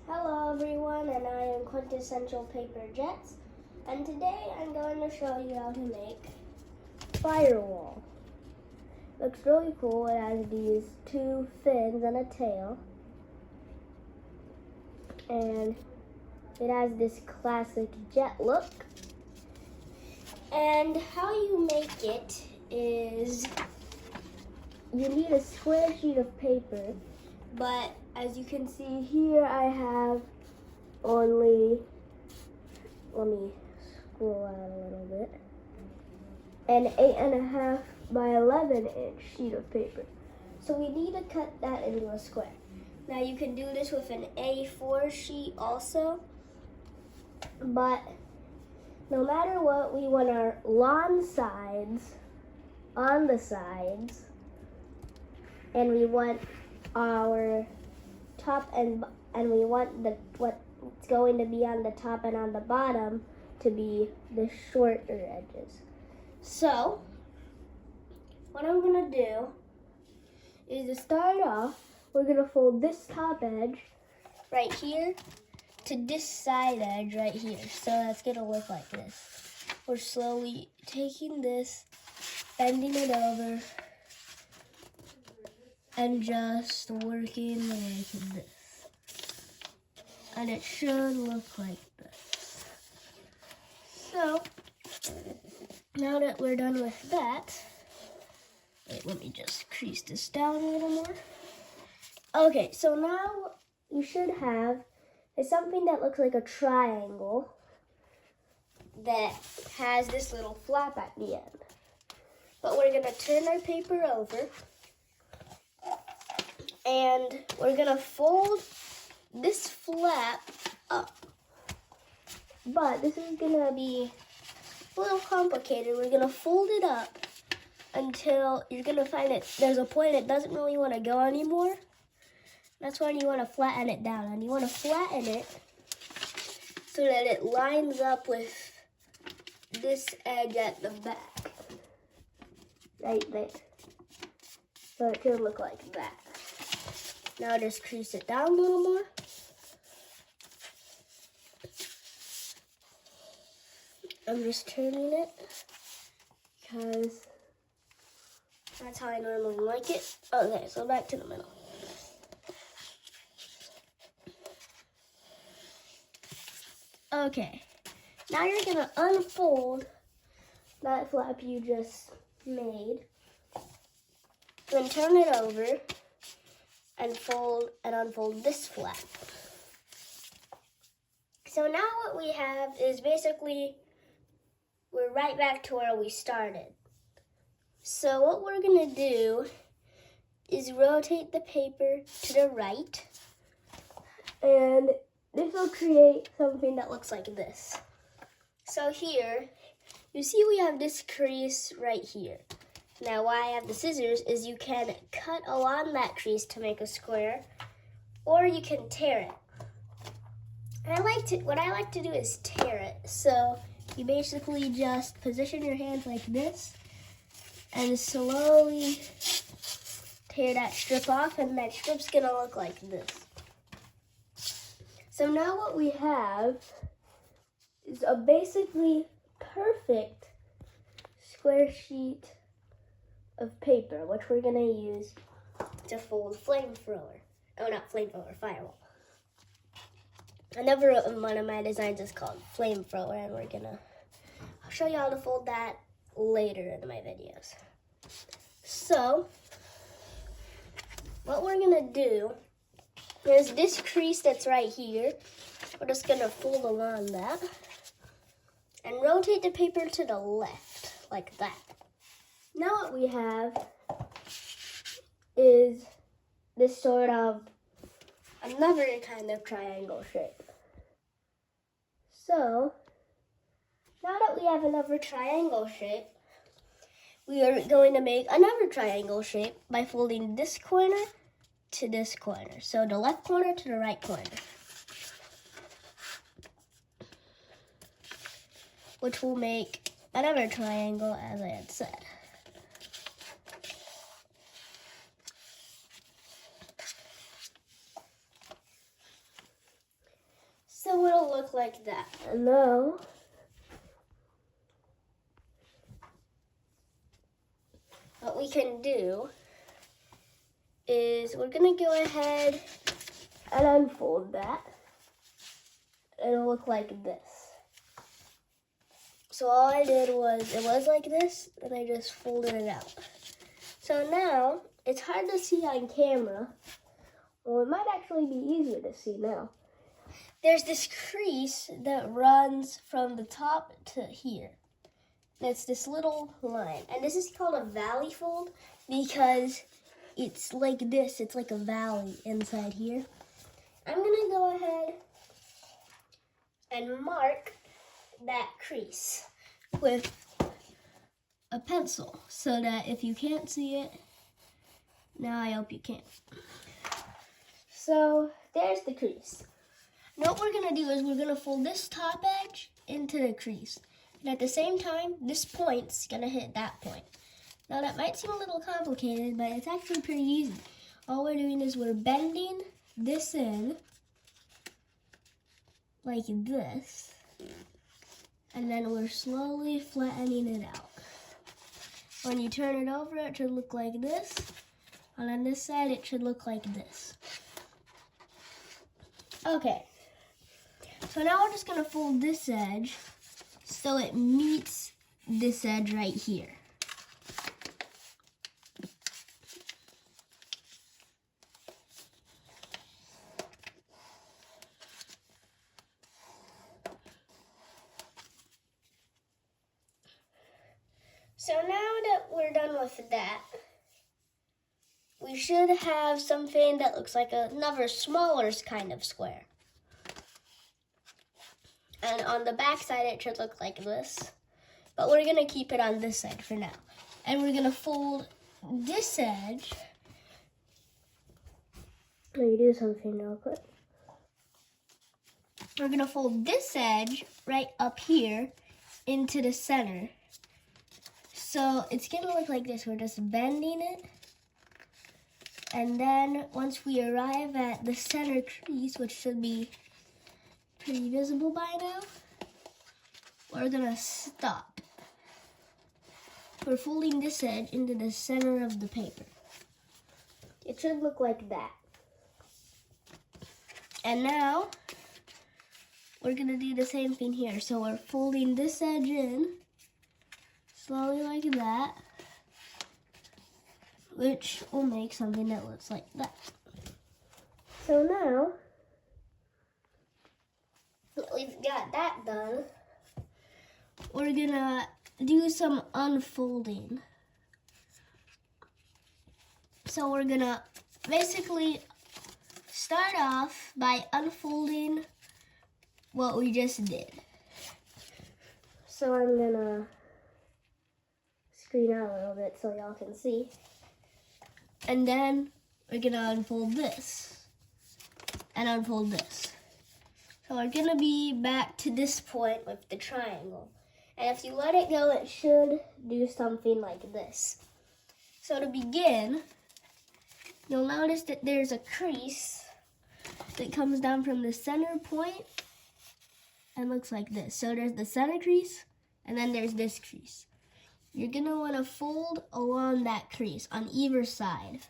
Hello everyone, and I am Quintessential Paper Jets, and today I'm going to show you how to make Firewall. Looks really cool. It has these two fins and a tail, and it has this classic jet look. And how you make it is you need a square sheet of paper, but as you can see here, I have only, let me scroll out a little bit, an 8.5 by 11-inch sheet of paper. So we need to cut that into a square. Now you can do this with an A4 sheet also, but no matter what, we want our lawn sides on the sides, and we want our top and we want what's going to be on the top and on the bottom to be the shorter edges. So what I'm gonna do is, to start off, we're gonna fold this top edge right here to this side edge right here. So that's gonna look like this. We're slowly taking this, bending it over, and just working like this. And it should look like this. So, now that we're done with that, wait, let me just crease this down a little more. Okay, so now you should have is something that looks like a triangle that has this little flap at the end. But we're gonna turn our paper over, and we're gonna fold this flap up. But this is gonna be a little complicated. We're gonna fold it up until you're gonna find it. There's a point it doesn't really wanna go anymore. That's when you wanna flatten it down. And you wanna flatten it so that it lines up with this edge at the back. Right there. So it should look like that. Now just crease it down a little more. I'm just turning it because that's how I normally like it. Okay, so back to the middle. Okay, now you're gonna unfold that flap you just made, then turn it over and fold and unfold this flap. So now what we have is basically, we're right back to where we started. So what we're gonna do is rotate the paper to the right, and this will create something that looks like this. So here, you see we have this crease right here. Now why I have the scissors is you can cut along that crease to make a square, or you can tear it. And what I like to do is tear it. So you basically just position your hands like this and slowly tear that strip off, and that strip's gonna look like this. So now what we have is a basically perfect square sheet of paper, which we're gonna use to fold flamethrower. Oh, not flamethrower, Firewall. Another one of my designs is called flamethrower, and I'll show you how to fold that later in my videos. So, what we're gonna do is this crease that's right here, we're just gonna fold along that and rotate the paper to the left, like that. Now what we have is this sort of another kind of triangle shape. So, now that we have another triangle shape, we are going to make another triangle shape by folding this corner to this corner. So the left corner to the right corner, which will make another triangle, as I had said. so it'll look like that. And now, what we can do is we're gonna go ahead and unfold that. It'll look like this. So all I did was, it was like this, and I just folded it out. So now, it's hard to see on camera. Well, it might actually be easier to see now. There's this crease that runs from the top to here. It's this little line. And this is called a valley fold because it's like this. It's like a valley inside here. I'm going to go ahead and mark that crease with a pencil so that if you can't see it, now I hope you can. So there's the crease. Now what we're going to do is we're going to fold this top edge into the crease. And at the same time, this point's going to hit that point. Now that might seem a little complicated, but it's actually pretty easy. All we're doing is we're bending this in like this. And then we're slowly flattening it out. When you turn it over, it should look like this. And on this side, it should look like this. Okay. So now we're just going to fold this edge so it meets this edge right here. So now that we're done with that, we should have something that looks like another smaller kind of square. And on the back side, it should look like this. But we're going to keep it on this side for now. And we're going to fold this edge. Let me do something real quick. We're going to fold this edge right up here into the center. So it's going to look like this. We're just bending it. And then once we arrive at the center crease, which should be pretty visible by now, we're going to stop. We're folding this edge into the center of the paper. It should look like that. And now, we're going to do the same thing here. So we're folding this edge in, slowly like that, which will make something that looks like that. So now, we've got that done, we're going to do some unfolding. So we're going to basically start off by unfolding what we just did. So I'm going to screen out a little bit so y'all can see. And then we're going to unfold this and unfold this. So we're going to be back to this point with the triangle. And if you let it go, it should do something like this. So to begin, you'll notice that there's a crease that comes down from the center point and looks like this. So there's the center crease, and then there's this crease. You're going to want to fold along that crease on either side.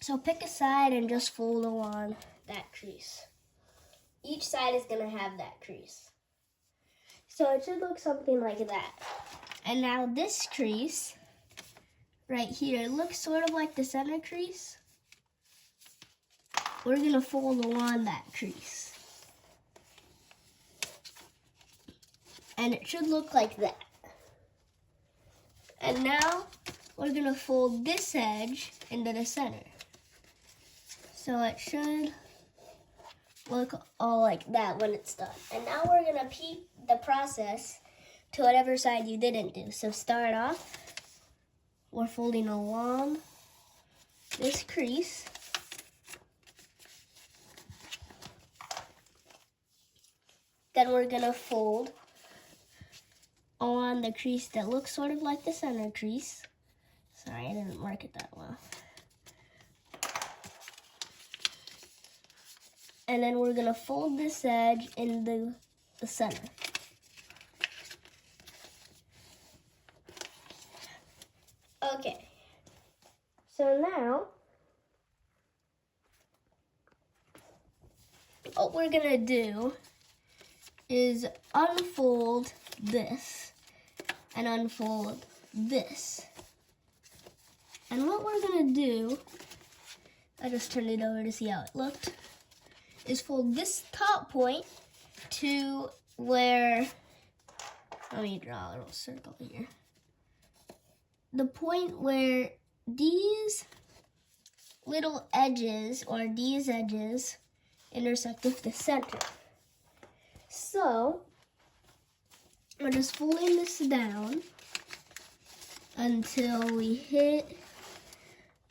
So pick a side and just fold along that crease. Each side is going to have that crease. So it should look something like that. And now this crease right here looks sort of like the center crease. We're going to fold along that crease. And it should look like that. And now we're going to fold this edge into the center. So it should look all like that when it's done. And now we're going to repeat the process to whatever side you didn't do. So start off, we're folding along this crease. Then we're going to fold on the crease that looks sort of like the center crease. Sorry, I didn't mark it that well. And then we're gonna fold this edge in the center. Okay, so now what we're gonna do is unfold this and unfold this. And what we're gonna do, I just turned it over to see how it looked, is fold this top point to where, let me draw a little circle here. The point where these little edges, or these edges, intersect with the center. So, we're just folding this down until we hit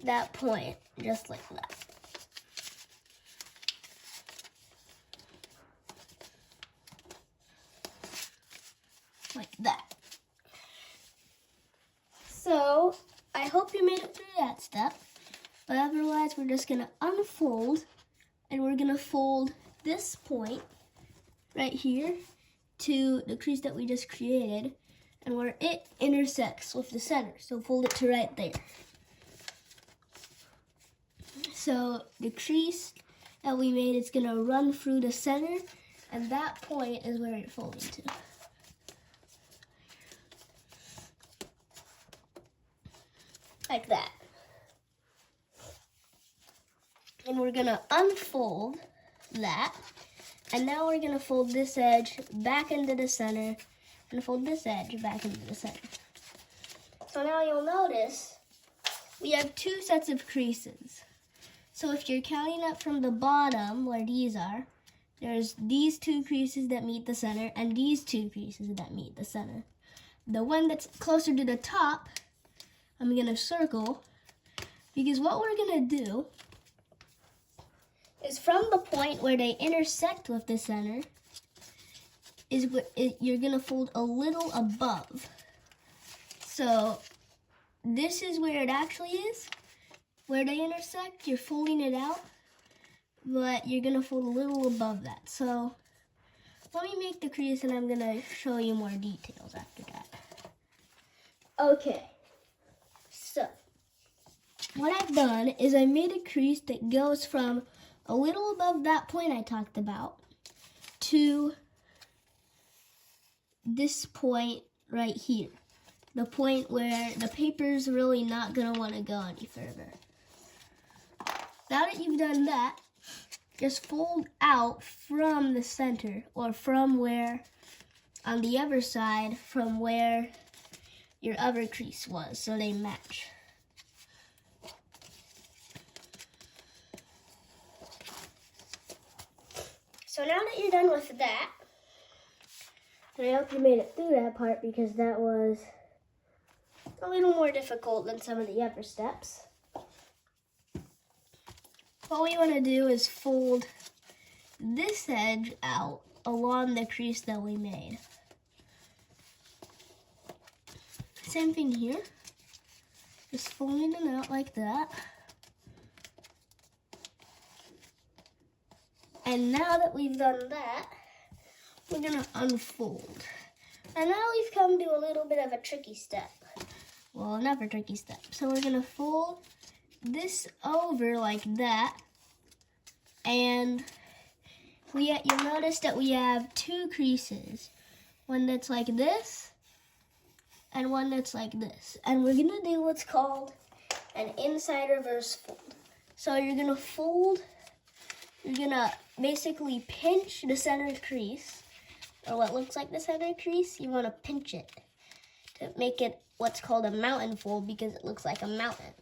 that point, just like that. Like that. So, I hope you made it through that step, but otherwise we're just gonna unfold, and we're gonna fold this point right here to the crease that we just created, and where it intersects with the center. So fold it to right there. So the crease that we made is gonna run through the center, and that point is where you're folding to. Like that. And we're gonna unfold that. And now we're gonna fold this edge back into the center and fold this edge back into the center. So now you'll notice we have two sets of creases. So if you're counting up from the bottom where these are, there's these two creases that meet the center and these two creases that meet the center. The one that's closer to the top, I'm gonna circle, because what we're gonna do is from the point where they intersect with the center, is you're gonna fold a little above. So this is where it actually is. Where they intersect, you're folding it out, but you're gonna fold a little above that. So let me make the crease and I'm gonna show you more details after that. Okay, so what I've done is I made a crease that goes from a little above that point I talked about to this point right here. The point where the paper's really not gonna wanna go any further. Now that you've done that, just fold out from the center, or from where, on the other side, from where your other crease was, so they match. So now that you're done with that, and I hope you made it through that part because that was a little more difficult than some of the other steps. What we want to do is fold this edge out along the crease that we made. Same thing here. Just folding it out like that. And now that we've done that, we're gonna unfold. And now we've come to a little bit of a tricky step. Well, another tricky step. So we're gonna fold this over like that. And you'll notice that we have two creases. One that's like this, and one that's like this. And we're gonna do what's called an inside reverse fold. So you're gonna basically pinch the center crease, or what looks like the center crease. You wanna pinch it to make it what's called a mountain fold, because it looks like a mountain.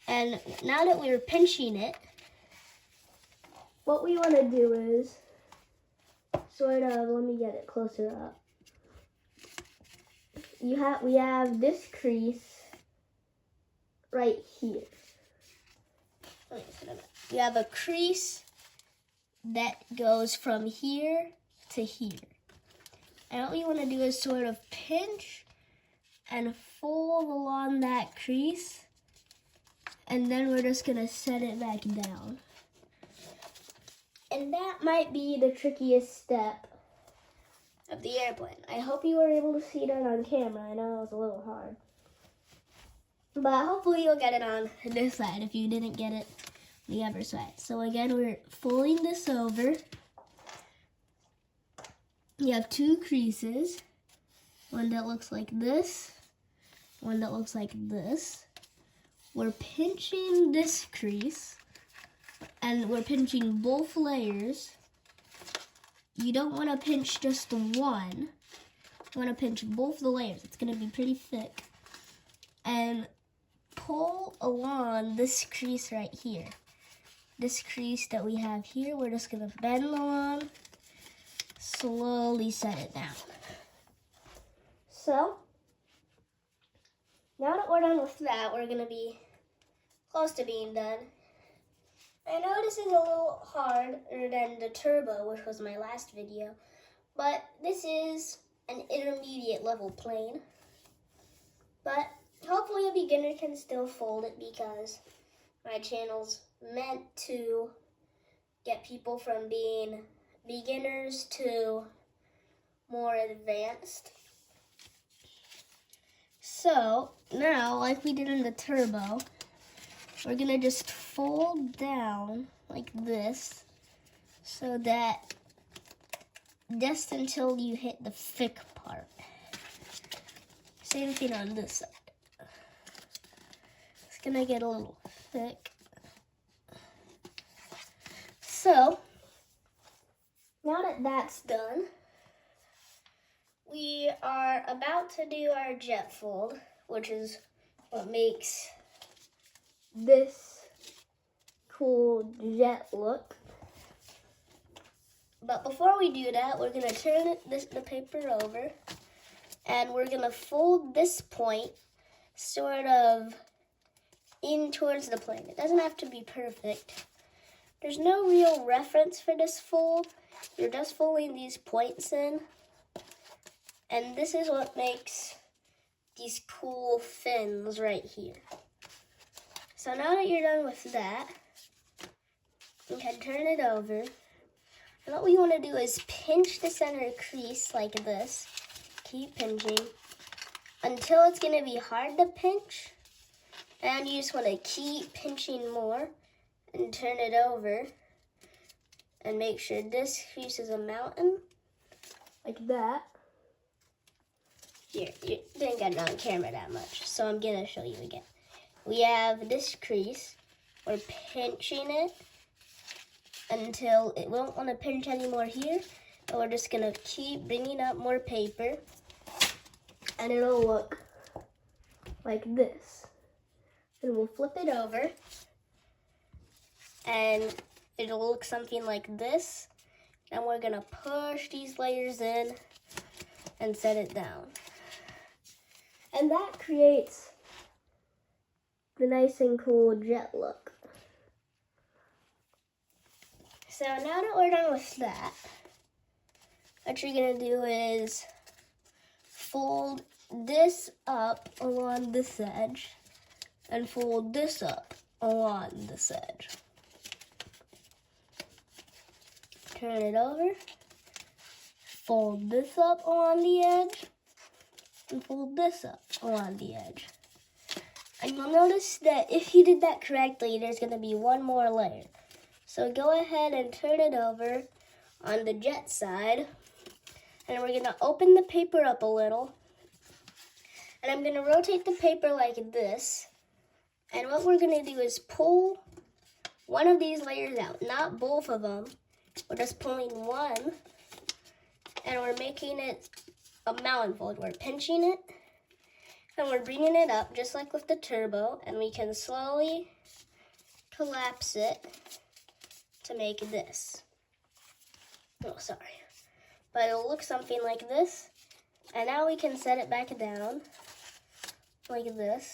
And now that we're pinching it, what we wanna do is sort of, let me get it closer up. We have this crease right here. You have a crease that goes from here to here. And what we want to do is sort of pinch and fold along that crease, and then we're just going to set it back down. And that might be the trickiest step of the airplane. I hope you were able to see that on camera. I know it was a little hard. But hopefully you'll get it on this side if you didn't get it the other side. So again, we're folding this over. You have two creases. One that looks like this. One that looks like this. We're pinching this crease. And we're pinching both layers. You don't want to pinch just one. You want to pinch both the layers. It's going to be pretty thick. And pull along this crease right here. This crease that we have here, we're just going to bend along, slowly set it down. So, now that we're done with that, we're going to be close to being done. I know this is a little harder than the turbo, which was my last video, but this is an intermediate level plane. But hopefully a beginner can still fold it because my channel's meant to get people from being beginners to more advanced. So now, like we did in the turbo, we're gonna just fold down like this so that just until you hit the thick part. Same thing on this side. It's gonna get a little thick. So, now that that's done, we are about to do our jet fold, which is what makes this cool jet look. But before we do that, we're gonna turn the paper over and we're gonna fold this point sort of in towards the plane. It doesn't have to be perfect. There's no real reference for this fold. You're just folding these points in. And this is what makes these cool fins right here. So now that you're done with that, you can turn it over. And what we want to do is pinch the center crease like this. Keep pinching until it's going to be hard to pinch. And you just want to keep pinching more and turn it over. And make sure this crease is a mountain, like that. Here, you didn't get it on camera that much, so I'm going to show you again. We have this crease. We're pinching it until it won't want to pinch anymore here. And we're just going to keep bringing up more paper. And it'll look like this. And we'll flip it over. And it'll look something like this. And we're going to push these layers in and set it down. And that creates the nice and cool jet look. So now that we're done with that, what you're gonna do is fold this up along this edge and fold this up along this edge. Turn it over, fold this up along the edge, and fold this up along the edge. And you'll notice that if you did that correctly, there's going to be one more layer. So go ahead and turn it over on the jet side. And we're going to open the paper up a little. And I'm going to rotate the paper like this. And what we're going to do is pull one of these layers out, not both of them. We're just pulling one. And we're making it a mountain fold. We're pinching it. And we're bringing it up just like with the turbo, and we can slowly collapse it to make this. Oh, sorry. But it'll look something like this. And now we can set it back down like this.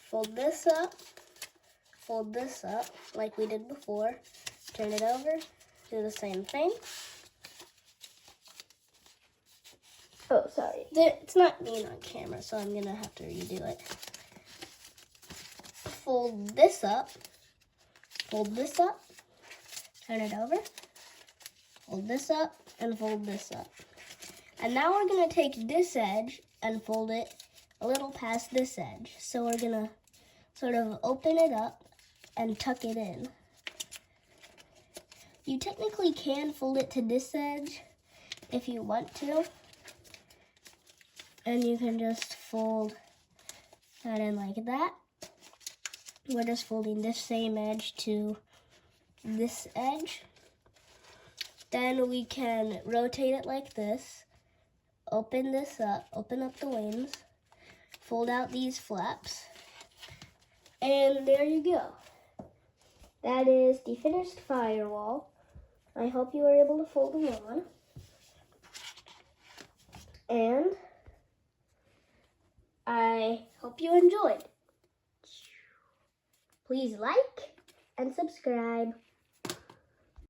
Fold this up like we did before. Turn it over, do the same thing. Oh, sorry. It's not being on camera, so I'm going to have to redo it. Fold this up, turn it over, Fold this up and fold this up. And now we're gonna take this edge and fold it a little past this edge. So we're gonna sort of open it up and tuck it in. You technically can fold it to this edge if you want to. And you can just fold that in like that. We're just folding this same edge to this edge. Then we can rotate it like this. Open this up, open up the wings, fold out these flaps, and there you go. That is the finished Firewall. I hope you were able to fold them on. And I hope you enjoyed. Please like and subscribe.